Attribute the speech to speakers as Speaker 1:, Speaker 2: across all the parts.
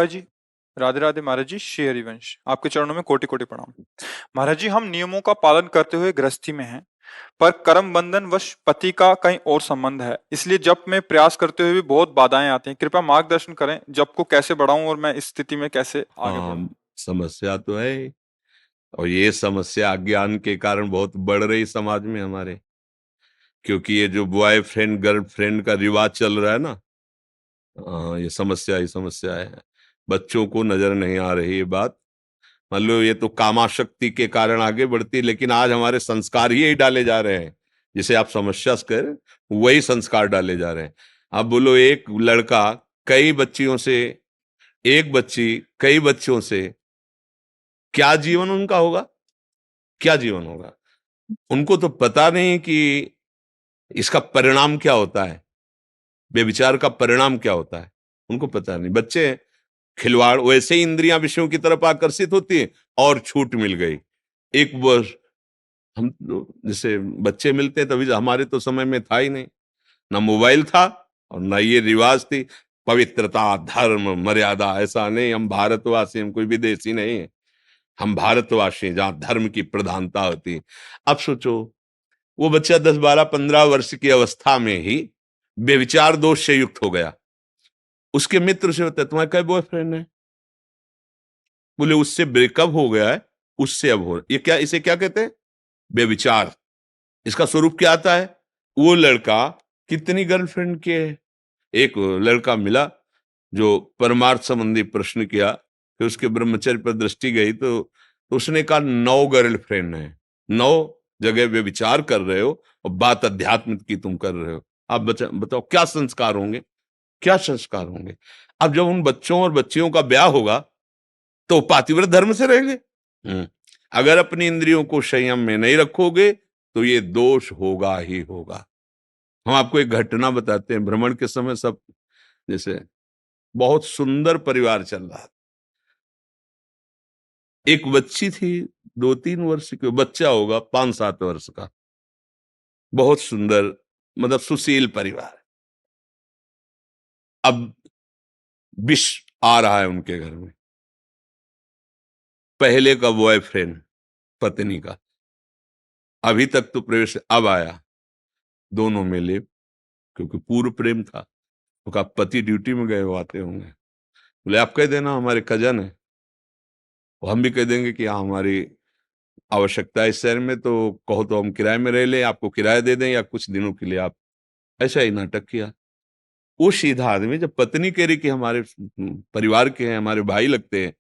Speaker 1: महाराज जी, राधे राधे। महाराज जी, श्री हरिवंश, आपके चरणों में कोटि कोटि प्रणाम। महाराज जी, हम नियमों का पालन करते हुए गृहस्थी में हैं, पर कर्म बंधन वश पति का कहीं और संबंध है। इसलिए जप में प्रयास करते हुए भी बहुत बाधाएं आती हैं। कृपया मार्गदर्शन करें, जप को कैसे बढ़ाऊं और मैं इस स्थिति में कैसे आगे बढ़ूं।
Speaker 2: हाँ, समस्या तो है। और ये समस्या अज्ञान के कारण बहुत बढ़ रही समाज में हमारे। क्योंकि ये जो बॉयफ्रेंड गर्लफ्रेंड का रिवाज चल रहा है ना, हाँ, ये समस्या ही समस्या है। बच्चों को नजर नहीं आ रही ये बात। मान लो ये तो कामाशक्ति के कारण आगे बढ़ती, लेकिन आज हमारे संस्कार ही यही डाले जा रहे हैं। जिसे आप समस्या कर, वही संस्कार डाले जा रहे हैं। अब बोलो, एक लड़का कई बच्चियों से, एक बच्ची कई बच्चों से, क्या जीवन उनका होगा? क्या जीवन होगा? उनको तो पता नहीं कि इसका परिणाम क्या होता है, बेविचार का परिणाम क्या होता है। उनको पता नहीं। बच्चे खिलवाड़, वैसे ही इंद्रियां विषयों की तरफ आकर्षित होती है और छूट मिल गई। एक वर्ष हम जैसे बच्चे मिलते हैं, तभी हमारे तो समय में था ही नहीं, ना मोबाइल था और ना ये रिवाज थी। पवित्रता, धर्म, मर्यादा, ऐसा नहीं। हम भारतवासी, हम कोई विदेशी नहीं है। हम भारतवासी हैं, जहां धर्म की प्रधानता होती है। अब सोचो, वो बच्चा 10, 12, 15 वर्ष की अवस्था में ही बेविचार दोष से युक्त हो गया। उसके मित्र से होता है, तुम्हारा क्या बॉयफ्रेंड है? बोले उससे ब्रेकअप हो गया है, उससे अब हो। ये क्या, इसे क्या कहते हैं? बेविचार। इसका स्वरूप क्या आता है? वो लड़का कितनी गर्लफ्रेंड के है? एक लड़का मिला जो परमार्थ संबंधी प्रश्न किया, फिर उसके ब्रह्मचर्य पर दृष्टि गई तो उसने कहा 9 गर्लफ्रेंड है। 9 जगह वे विचार कर रहे हो और बात अध्यात्म की तुम कर रहे हो। आप बताओ क्या संस्कार होंगे, क्या संस्कार होंगे? अब जब उन बच्चों और बच्चियों का ब्याह होगा तो पातिव्रत धर्म से रहेंगे। अगर अपनी इंद्रियों को संयम में नहीं रखोगे तो ये दोष होगा ही होगा। हम आपको एक घटना बताते हैं। भ्रमण के समय सब, जैसे बहुत सुंदर परिवार चल रहा था। एक बच्ची थी, 2, 3 वर्ष की, बच्चा होगा 5, 7 वर्ष का। बहुत सुंदर, मतलब सुशील परिवार। अब विष आ रहा है उनके घर में। पहले का बॉयफ्रेंड पत्नी का, अभी तक तो प्रवेश, अब आया। दोनों मिले, क्योंकि पूर्व प्रेम था। तो कहा पति ड्यूटी में गए, वो आते होंगे। बोले आप कह देना हमारे कजन है। और हम भी कह देंगे कि हाँ, हमारी आवश्यकता है इस शहर में, तो कहो तो हम किराए में रह लें, आपको किराया दे दें, या कुछ दिनों के लिए आप। ऐसा ही नाटक किया। वो सीधा आदमी, जब पत्नी कह रही कि हमारे परिवार के हैं, हमारे भाई लगते हैं,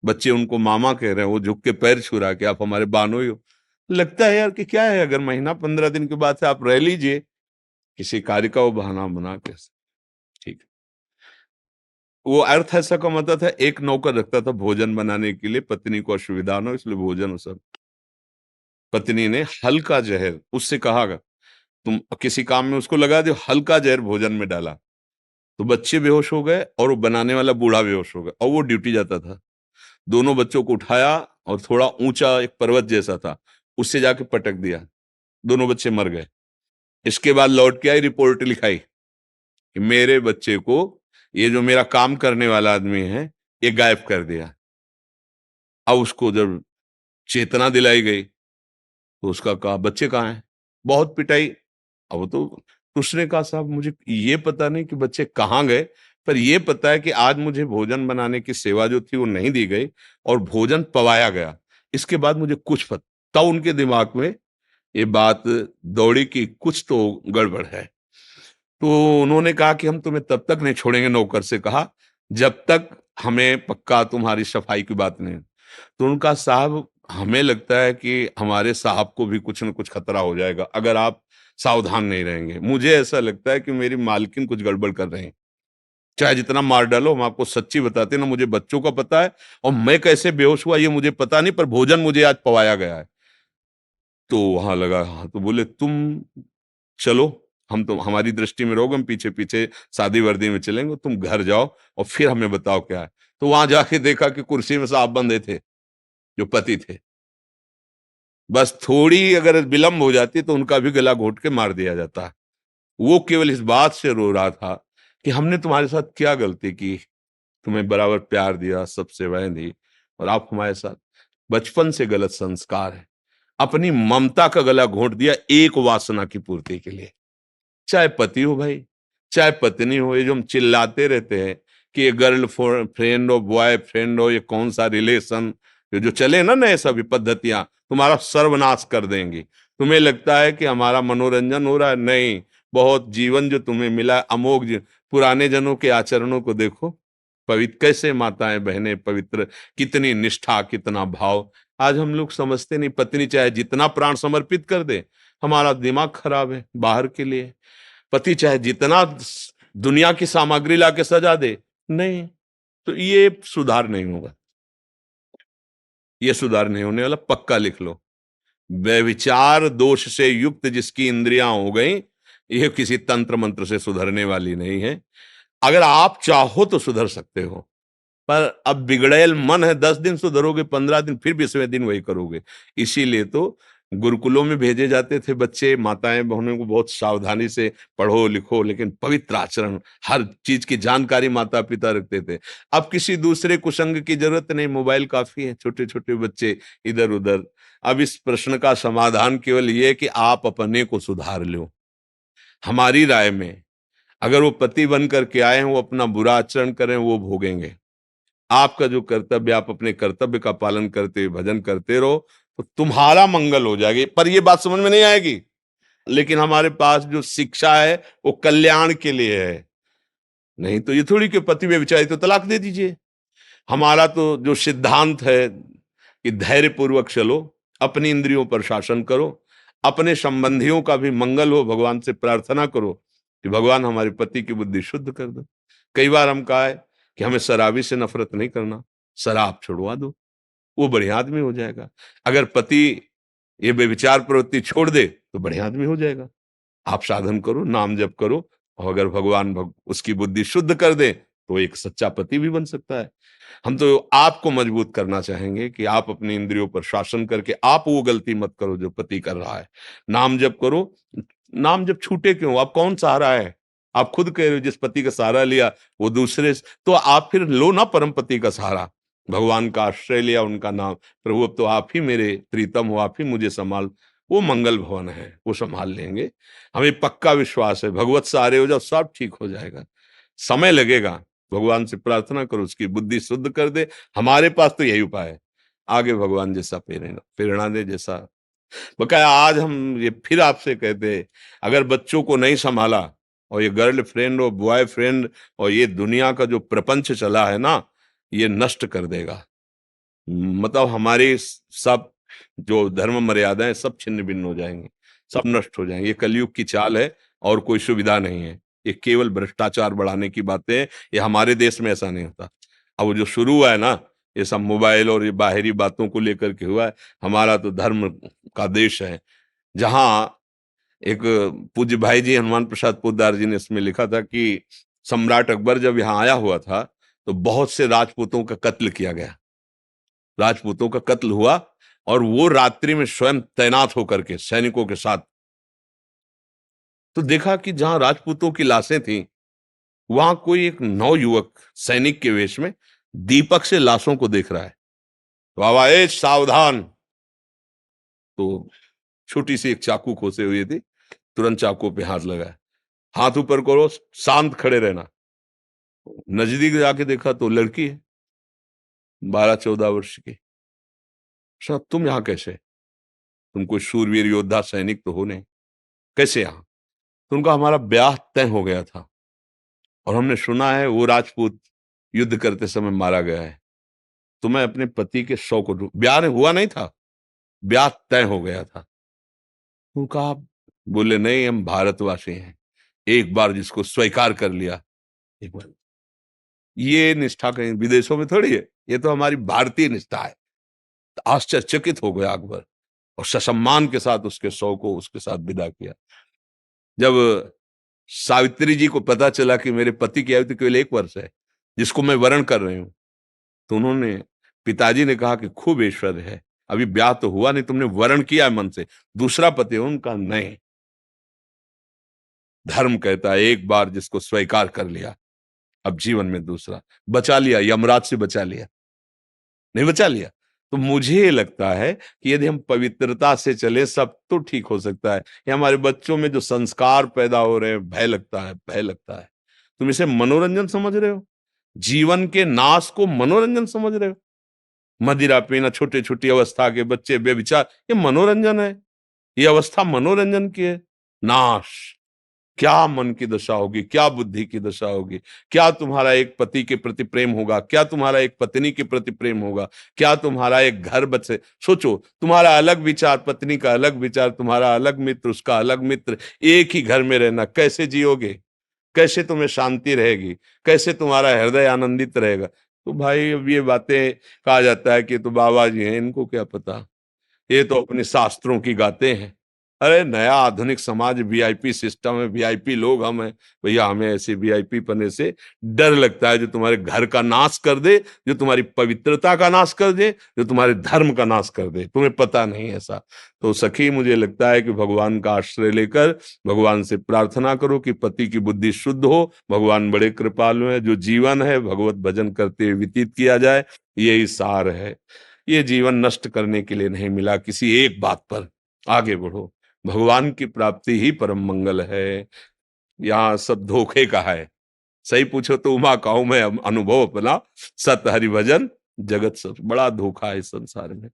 Speaker 2: बच्चे उनको मामा कह रहे हैं, वो झुक के पैर छू रहा कि आप हमारे बानोई हो। लगता है यार कि क्या है, अगर महीना 15 दिन के बाद से आप रह लीजिए, किसी कार्य का वो बहाना बना के। ठीक। वो अर्थ ऐसा का मतलब था, एक नौकर रखता था भोजन बनाने के लिए, पत्नी को असुविधा न हो इसलिए भोजन सब। पत्नी ने हल्का जहर, उससे कहा तुम किसी काम में उसको लगा दो, हल्का जहर भोजन में डाला तो बच्चे बेहोश हो गए और वो बनाने वाला बूढ़ा बेहोश हो गया, और वो ड्यूटी जाता था। दोनों बच्चों को उठाया और थोड़ा ऊंचा एक पर्वत जैसा था, उससे जाके पटक दिया। दोनों बच्चे मर गए। इसके बाद लौट के आई, रिपोर्ट लिखाई कि मेरे बच्चे को ये जो मेरा काम करने वाला आदमी है, ये गायब कर दिया। अब उसको जब चेतना दिलाई गई तो उसका कहा बच्चे कहाँ हैं? बहुत पिटाई। अब वो तो उसने कहा साहब मुझे ये पता नहीं कि बच्चे कहाँ गए, पर ये पता है कि आज मुझे भोजन बनाने की सेवा जो थी वो नहीं दी गई और भोजन पवाया गया। इसके बाद मुझे कुछ पता, तब उनके दिमाग में ये बात दौड़ी कि कुछ तो गड़बड़ है। तो उन्होंने कहा कि हम तुम्हें तब तक नहीं छोड़ेंगे, नौकर से कहा, जब तक हमें पक्का तुम्हारी सफाई की बात नहीं। तो उनका साहब, हमें लगता है कि हमारे साहब को भी कुछ न कुछ खतरा हो जाएगा अगर आप सावधान नहीं रहेंगे। मुझे ऐसा लगता है कि मेरी मालकिन कुछ गड़बड़ कर रहे हैं। चाहे जितना मार डालो, हम आपको सच्ची बताते हैं ना, मुझे बच्चों का पता है और मैं कैसे बेहोश हुआ ये मुझे पता नहीं, पर भोजन मुझे आज पवाया गया है। तो वहां लगा, हाँ। तो बोले तुम चलो, हम तो हमारी दृष्टि में रहोगे, हम पीछे पीछे सादी वर्दी में चलेंगे, तुम घर जाओ और फिर हमें बताओ क्या है। तो वहां जाके देखा कि कुर्सी में साहब बंधे थे, जो पति थे। बस थोड़ी अगर विलंब हो जाती तो उनका भी गला घोट के मार दिया जाता। वो केवल इस बात से रो रहा था कि हमने तुम्हारे साथ क्या गलती की, तुम्हें बराबर प्यार दिया, सब सेवाएं दी, और आप हमारे साथ। बचपन से गलत संस्कार है, अपनी ममता का गला घोंट दिया एक वासना की पूर्ति के लिए। चाहे पति हो भाई, चाहे पत्नी हो, ये जो हम चिल्लाते रहते हैं कि ये गर्ल फ्रेंड हो, बॉय फ्रेंड हो, ये कौन सा रिलेशन, ये जो चले ना नए सभी पद्धतियां, तुम्हारा सर्वनाश कर देंगी। तुम्हें लगता है कि हमारा मनोरंजन हो रहा है, नहीं। बहुत जीवन जो तुम्हें मिला है, अमोघ पुराने जनों के आचरणों को देखो, पवित्र कैसे माताएं बहनें पवित्र, कितनी निष्ठा, कितना भाव। आज हम लोग समझते नहीं, पत्नी चाहे जितना प्राण समर्पित कर दे, हमारा दिमाग खराब है बाहर के लिए। पति चाहे जितना दुनिया की सामग्री लाके सजा दे, नहीं। तो ये सुधार नहीं होगा, ये सुधार नहीं होने वाला, पक्का लिख लो। व्यभिचार दोष से युक्त जिसकी इंद्रियां हो गई, ये किसी तंत्र मंत्र से सुधरने वाली नहीं है। अगर आप चाहो तो सुधर सकते हो, पर अब बिगड़ैल मन है, 10 दिन सुधरोगे, 15 दिन, फिर 20वें दिन वही करोगे। इसीलिए तो गुरुकुलों में भेजे जाते थे बच्चे, माताएं बहनों को बहुत सावधानी से पढ़ो लिखो, लेकिन पवित्र आचरण, हर चीज की जानकारी माता पिता रखते थे। अब किसी दूसरे कुसंग की जरूरत नहीं, मोबाइल काफी है, छोटे छोटे बच्चे इधर उधर। अब इस प्रश्न का समाधान केवल ये कि आप अपने को सुधार लो। हमारी राय में अगर वो पति बन करके आए हैं, वो अपना बुरा आचरण करें, वो भोगेंगे। आपका जो कर्तव्य, आप अपने कर्तव्य का पालन करते हुए भजन करते रहो, तो तुम्हारा मंगल हो जाएगी। पर ये बात समझ में नहीं आएगी, लेकिन हमारे पास जो शिक्षा है वो कल्याण के लिए है। नहीं तो ये थोड़ी कि पति व्यभिचारी तो तलाक दे दीजिए। हमारा तो जो सिद्धांत है कि धैर्य पूर्वक चलो, अपनी इंद्रियों पर शासन करो, अपने संबंधियों का भी मंगल हो, भगवान से प्रार्थना करो कि भगवान हमारे पति की बुद्धि शुद्ध कर दो। कई बार हम कहा है कि हमें शराबी से नफरत नहीं करना, शराब छुड़वा दो, वो बढ़िया आदमी हो जाएगा। अगर पति ये बेविचार प्रवृत्ति छोड़ दे तो बढ़िया आदमी हो जाएगा। आप साधन करो, नाम जप करो, और अगर भगवान उसकी बुद्धि शुद्ध कर दे तो एक सच्चा पति भी बन सकता है। हम तो आपको मजबूत करना चाहेंगे कि आप अपनी इंद्रियों पर शासन करके आप वो गलती मत करो जो पति कर रहा है। नाम जप करो। नाम जप छूटे क्यों? आप कौन सहारा है? आप खुद कह रहे हो जिस पति का सहारा लिया वो दूसरे तो आप फिर लो ना परम पति का सहारा, भगवान का आश्रय लिया, उनका नाम, प्रभु अब तो आप ही मेरे प्रीतम हो, आप ही मुझे संभाल। वो मंगल भवन है, वो संभाल लेंगे। हमें पक्का विश्वास है, भगवत सहारे हो जाओ, सब ठीक हो जाएगा। समय लगेगा, भगवान से प्रार्थना करो उसकी बुद्धि शुद्ध कर दे। हमारे पास तो यही उपाय है, आगे भगवान जैसा प्रेरणा प्रेरणा दे, जैसा बकाया। आज हम ये फिर आपसे कहते हैं, अगर बच्चों को नहीं संभाला, और ये गर्ल फ्रेंड और बॉय फ्रेंड और ये दुनिया का जो प्रपंच चला है ना, ये नष्ट कर देगा। मतलब हमारी सब जो धर्म मर्यादाएं सब छिन्न भिन्न हो जाएंगी, सब नष्ट हो जाएंगे। ये कलयुग की चाल है, और कोई सुविधा नहीं है। ये केवल भ्रष्टाचार बढ़ाने की बातें हैं। ये हमारे देश में ऐसा नहीं होता। अब वो जो शुरू हुआ है ना, ये सब मोबाइल और ये बाहरी बातों को लेकर के हुआ है। हमारा तो धर्म का देश है, जहां एक पूज्य भाई जी हनुमान प्रसाद पोद्दार जी ने इसमें लिखा था कि सम्राट अकबर जब यहाँ आया हुआ था तो बहुत से राजपूतों का कत्ल किया गया, राजपूतों का कत्ल हुआ, और वो रात्रि में स्वयं तैनात होकर के सैनिकों के साथ, तो देखा कि जहां राजपूतों की लाशें थी, वहां कोई एक नवयुवक सैनिक के वेश में दीपक से लाशों को देख रहा है। तो आवाज सावधान, तो छोटी सी एक चाकू खोसे हुई थी, तुरंत चाकू पे हाथ लगाया, हाथ ऊपर करो, शांत खड़े रहना। नजदीक जाके देखा तो लड़की है, 12-14 वर्ष की। साहब तुम यहाँ कैसे? तुम कोई शूरवीर योद्धा सैनिक तो हो नहीं, कैसे यहाँ? तो उनका हमारा ब्याह तय हो गया था, और हमने सुना है वो राजपूत युद्ध करते समय मारा गया है। तो मैं अपने पति के शव को ब्याह हुआ नहीं था, ब्याह तय हो गया था। उनका आप बोले नहीं, हम भारतवासी हैं, एक बार जिसको स्वीकार कर लिया, एक बार। ये निष्ठा कहीं विदेशों में थोड़ी है, ये तो हमारी भारतीय निष्ठा है। आश्चर्यचकित हो गया अकबर, और ससम्मान के साथ उसके शव को उसके साथ विदा किया। जब सावित्री जी को पता चला कि मेरे पति की आयु तो केवल 1 वर्ष है, जिसको मैं वरण कर रही हूं, तो उन्होंने, पिताजी ने कहा कि खूब ऐश्वर्य है, अभी ब्याह तो हुआ नहीं, तुमने वरण किया है मन से, दूसरा पति है उनका? नहीं, धर्म कहता है एक बार जिसको स्वीकार कर लिया, अब जीवन में दूसरा बचा लिया, यमराज से बचा लिया, नहीं बचा लिया। तो मुझे लगता है कि यदि हम पवित्रता से चले सब तो ठीक हो सकता है। ये हमारे बच्चों में जो संस्कार पैदा हो रहे हैं, भय लगता है, भय लगता है। तुम इसे मनोरंजन समझ रहे हो, जीवन के नाश को मनोरंजन समझ रहे हो। मदिरा पीना, छोटे छोटी अवस्था के बच्चे बेविचार, ये मनोरंजन है, ये अवस्था मनोरंजन की है। नाश, क्या मन की दशा होगी, क्या बुद्धि की दशा होगी, क्या तुम्हारा एक पति के प्रति प्रेम होगा, क्या तुम्हारा एक पत्नी के प्रति प्रेम होगा, क्या तुम्हारा एक घर बचे। सोचो, तुम्हारा अलग विचार, पत्नी का अलग विचार, तुम्हारा अलग मित्र, उसका अलग मित्र, एक ही घर में रहना, कैसे जियोगे, कैसे तुम्हें शांति रहेगी, कैसे तुम्हारा हृदय आनंदित रहेगा। तो भाई अब ये बातें कहा जाता है कि तो बाबा जी हैं, इनको क्या पता, ये तो अपने शास्त्रों की गाते हैं। अरे नया आधुनिक समाज, वीआईपी सिस्टम है, वीआईपी लोग हम हैं भैया, हमें ऐसे वीआईपी पने से डर लगता है जो तुम्हारे घर का नाश कर दे, जो तुम्हारी पवित्रता का नाश कर दे, जो तुम्हारे धर्म का नाश कर दे, तुम्हें पता नहीं ऐसा। तो सखी, मुझे लगता है कि भगवान का आश्रय लेकर भगवान से प्रार्थना करो कि पति की बुद्धि शुद्ध हो। भगवान बड़े कृपालु हैं, जो जीवन है भगवत भजन करते हुए व्यतीत किया जाए, यही सार है। ये जीवन नष्ट करने के लिए नहीं मिला, किसी एक बात पर आगे बढ़ो, भगवान की प्राप्ति ही परम मंगल है। यहाँ सब धोखे का है, सही पूछो तो उमा कहूं मैं अनुभव अपना, सत हरि भजन जगत सब, बड़ा धोखा है इस संसार में।